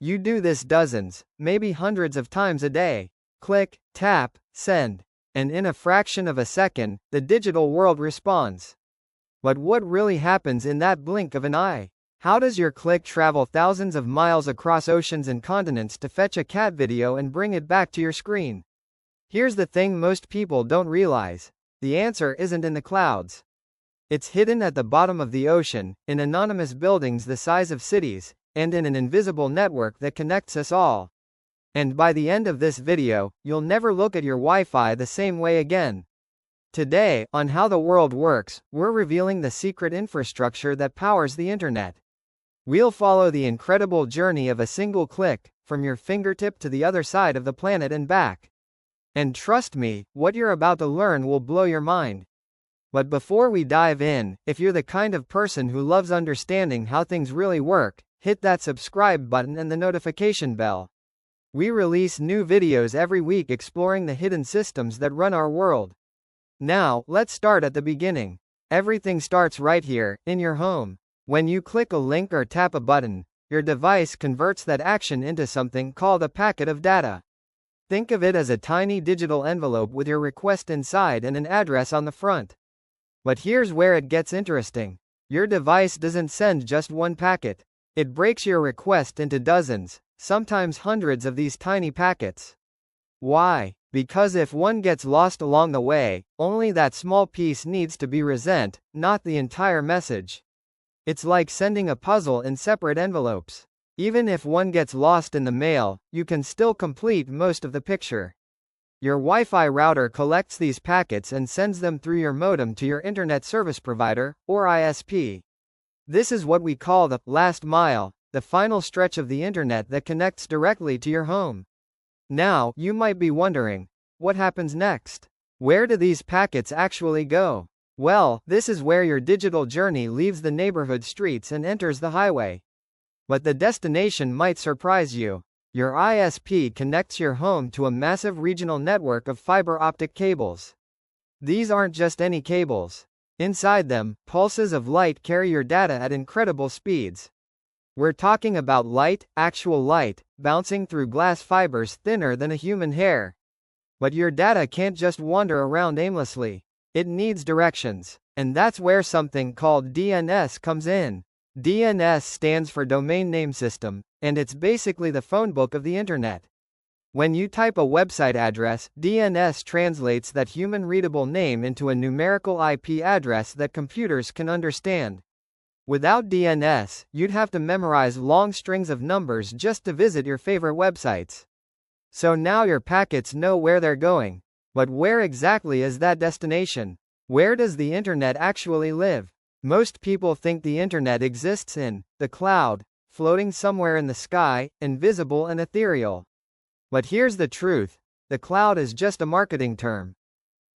You do this dozens, maybe hundreds of times a day. Click, tap, send. And in a fraction of a second, the digital world responds. But what really happens in that blink of an eye? How does your click travel thousands of miles across oceans and continents to fetch a cat video and bring it back to your screen? Here's the thing most people don't realize. The answer isn't in the clouds. It's hidden at the bottom of the ocean, in anonymous buildings the size of cities, and in an invisible network that connects us all. And by the end of this video, you'll never look at your Wi-Fi the same way again. Today, on How the World Works, we're revealing the secret infrastructure that powers the internet. We'll follow the incredible journey of a single click, from your fingertip to the other side of the planet and back. And trust me, what you're about to learn will blow your mind. But before we dive in, if you're the kind of person who loves understanding how things really work, hit that subscribe button and the notification bell. We release new videos every week exploring the hidden systems that run our world. Now, let's start at the beginning. Everything starts right here, in your home. When you click a link or tap a button, your device converts that action into something called a packet of data. Think of it as a tiny digital envelope with your request inside and an address on the front. But here's where it gets interesting. Your device doesn't send just one packet. It breaks your request into dozens, sometimes hundreds of these tiny packets. Why? Because if one gets lost along the way, only that small piece needs to be resent, not the entire message. It's like sending a puzzle in separate envelopes. Even if one gets lost in the mail, you can still complete most of the picture. Your Wi-Fi router collects these packets and sends them through your modem to your internet service provider, or ISP. This is what we call the last mile, the final stretch of the internet that connects directly to your home. Now, you might be wondering, what happens next? Where do these packets actually go? Well, this is where your digital journey leaves the neighborhood streets and enters the highway. But the destination might surprise you. Your ISP connects your home to a massive regional network of fiber optic cables. These aren't just any cables. Inside them, pulses of light carry your data at incredible speeds. We're talking about light, actual light, bouncing through glass fibers thinner than a human hair. But your data can't just wander around aimlessly. It needs directions. And that's where something called DNS comes in. DNS stands for Domain Name System, and it's basically the phonebook of the internet. When you type a website address, DNS translates that human-readable name into a numerical IP address that computers can understand. Without DNS, you'd have to memorize long strings of numbers just to visit your favorite websites. So now your packets know where they're going. But where exactly is that destination? Where does the internet actually live? Most people think the internet exists in the cloud, floating somewhere in the sky, invisible and ethereal. But here's the truth. The cloud is just a marketing term.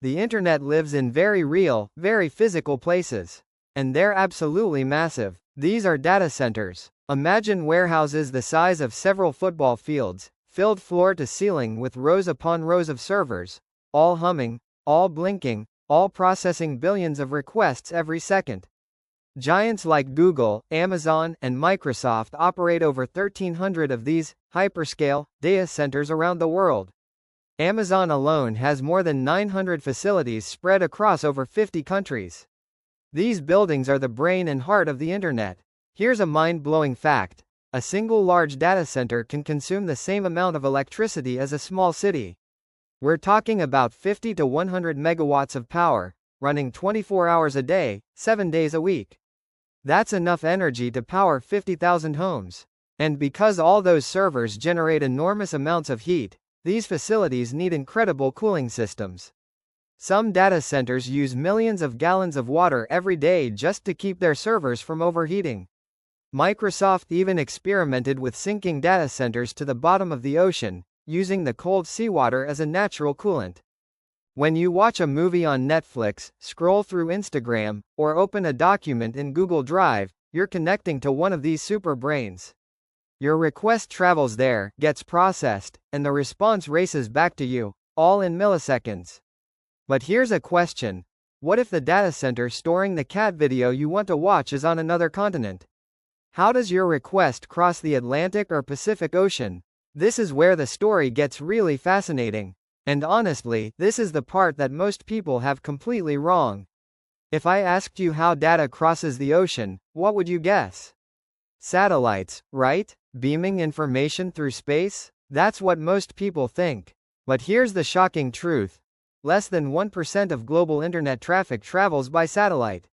The internet lives in very real, very physical places. And they're absolutely massive. These are data centers. Imagine warehouses the size of several football fields, filled floor to ceiling with rows upon rows of servers, all humming, all blinking, all processing billions of requests every second. Giants like Google, Amazon, and Microsoft operate over 1,300 of these hyperscale data centers around the world. Amazon alone has more than 900 facilities spread across over 50 countries. These buildings are the brain and heart of the internet. Here's a mind-blowing fact. A single large data center can consume the same amount of electricity as a small city. We're talking about 50 to 100 megawatts of power, running 24 hours a day, 7 days a week. That's enough energy to power 50,000 homes. And because all those servers generate enormous amounts of heat, these facilities need incredible cooling systems. Some data centers use millions of gallons of water every day just to keep their servers from overheating. Microsoft even experimented with sinking data centers to the bottom of the ocean, using the cold seawater as a natural coolant. When you watch a movie on Netflix, scroll through Instagram, or open a document in Google Drive, you're connecting to one of these super brains. Your request travels there, gets processed, and the response races back to you, all in milliseconds. But here's a question. What if the data center storing the cat video you want to watch is on another continent? How does your request cross the Atlantic or Pacific Ocean? This is where the story gets really fascinating. And honestly, this is the part that most people have completely wrong. If I asked you how data crosses the ocean, what would you guess? Satellites, right? Beaming information through space? That's what most people think. But here's the shocking truth. Less than 1% of global internet traffic travels by satellite.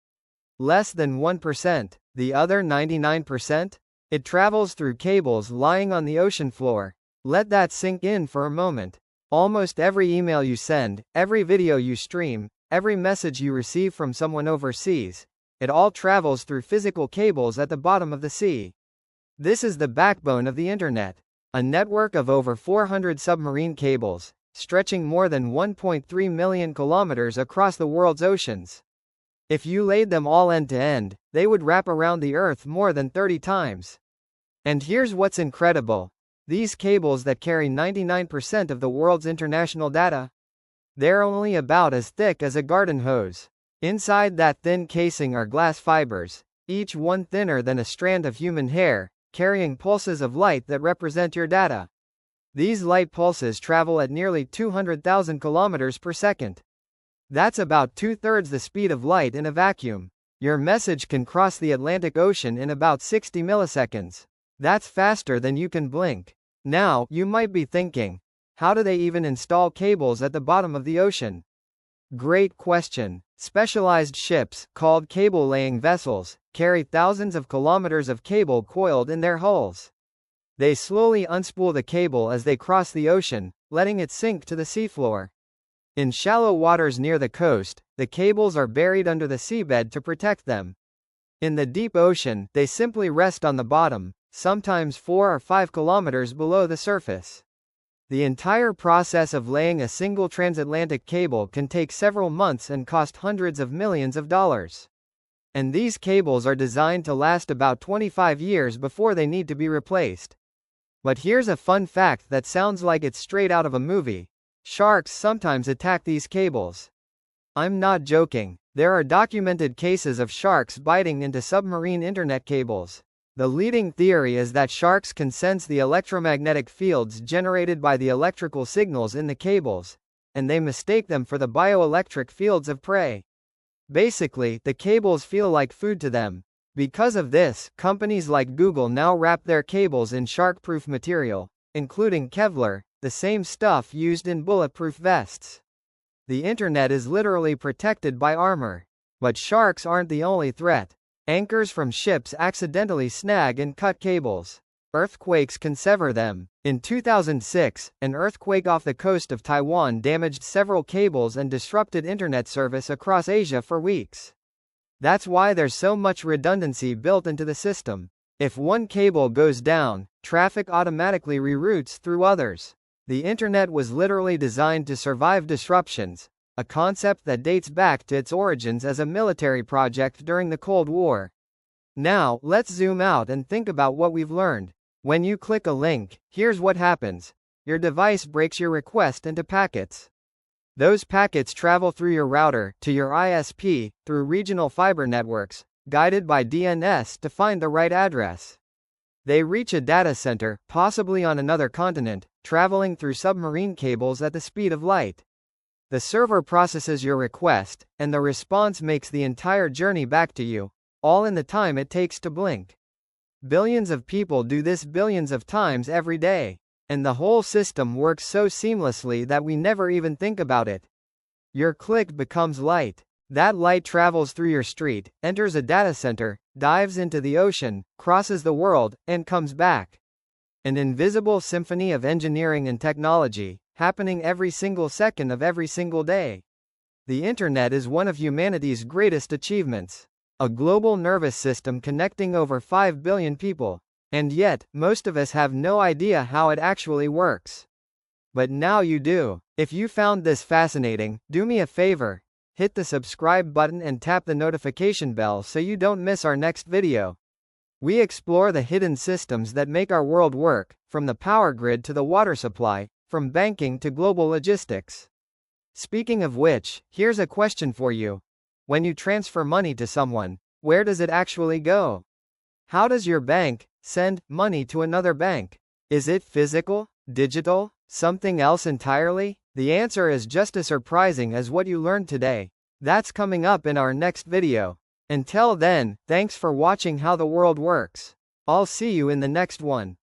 Less than 1%. The other 99%? It travels through cables lying on the ocean floor. Let that sink in for a moment. Almost every email you send, every video you stream, every message you receive from someone overseas, it all travels through physical cables at the bottom of the sea. This is the backbone of the internet. A network of over 400 submarine cables, stretching more than 1.3 million kilometers across the world's oceans. If you laid them all end to end, they would wrap around the Earth more than 30 times. And here's what's incredible. These cables that carry 99% of the world's international data, they're only about as thick as a garden hose. Inside that thin casing are glass fibers, each one thinner than a strand of human hair, carrying pulses of light that represent your data. These light pulses travel at nearly 200,000 kilometers per second. That's about 2/3 the speed of light in a vacuum. Your message can cross the Atlantic Ocean in about 60 milliseconds. That's faster than you can blink. Now, you might be thinking, how do they even install cables at the bottom of the ocean? Great question. Specialized ships, called cable-laying vessels, carry thousands of kilometers of cable coiled in their hulls. They slowly unspool the cable as they cross the ocean, letting it sink to the seafloor. In shallow waters near the coast, the cables are buried under the seabed to protect them. In the deep ocean, they simply rest on the bottom, sometimes 4 or 5 kilometers below the surface. The entire process of laying a single transatlantic cable can take several months and cost hundreds of millions of dollars. And these cables are designed to last about 25 years before they need to be replaced. But here's a fun fact that sounds like it's straight out of a movie. Sharks sometimes attack these cables. I'm not joking. There are documented cases of sharks biting into submarine internet cables. The leading theory is that sharks can sense the electromagnetic fields generated by the electrical signals in the cables, and they mistake them for the bioelectric fields of prey. Basically, the cables feel like food to them. Because of this, companies like Google now wrap their cables in shark-proof material, including Kevlar, the same stuff used in bulletproof vests. The internet is literally protected by armor. But sharks aren't the only threat. Anchors from ships accidentally snag and cut cables. Earthquakes can sever them. In 2006, an earthquake off the coast of Taiwan damaged several cables and disrupted internet service across Asia for weeks. That's why there's so much redundancy built into the system. If one cable goes down, traffic automatically reroutes through others. The internet was literally designed to survive disruptions, a concept that dates back to its origins as a military project during the Cold War. Now, let's zoom out and think about what we've learned. When you click a link, here's what happens. Your device breaks your request into packets. Those packets travel through your router, to your ISP, through regional fiber networks, guided by DNS to find the right address. They reach a data center, possibly on another continent, traveling through submarine cables at the speed of light. The server processes your request, and the response makes the entire journey back to you, all in the time it takes to blink. Billions of people do this billions of times every day, and the whole system works so seamlessly that we never even think about it. Your click becomes light. That light travels through your street, enters a data center, dives into the ocean, crosses the world, and comes back. An invisible symphony of engineering and technology, happening every single second of every single day. The internet is one of humanity's greatest achievements. A global nervous system connecting over 5 billion people. And yet, most of us have no idea how it actually works. But now you do. If you found this fascinating, do me a favor. Hit the subscribe button and tap the notification bell so you don't miss our next video. We explore the hidden systems that make our world work, from the power grid to the water supply, from banking to global logistics. Speaking of which, here's a question for you. When you transfer money to someone, where does it actually go? How does your bank send money to another bank? Is it physical, digital, something else entirely? The answer is just as surprising as what you learned today. That's coming up in our next video. Until then, thanks for watching How the World Works. I'll see you in the next one.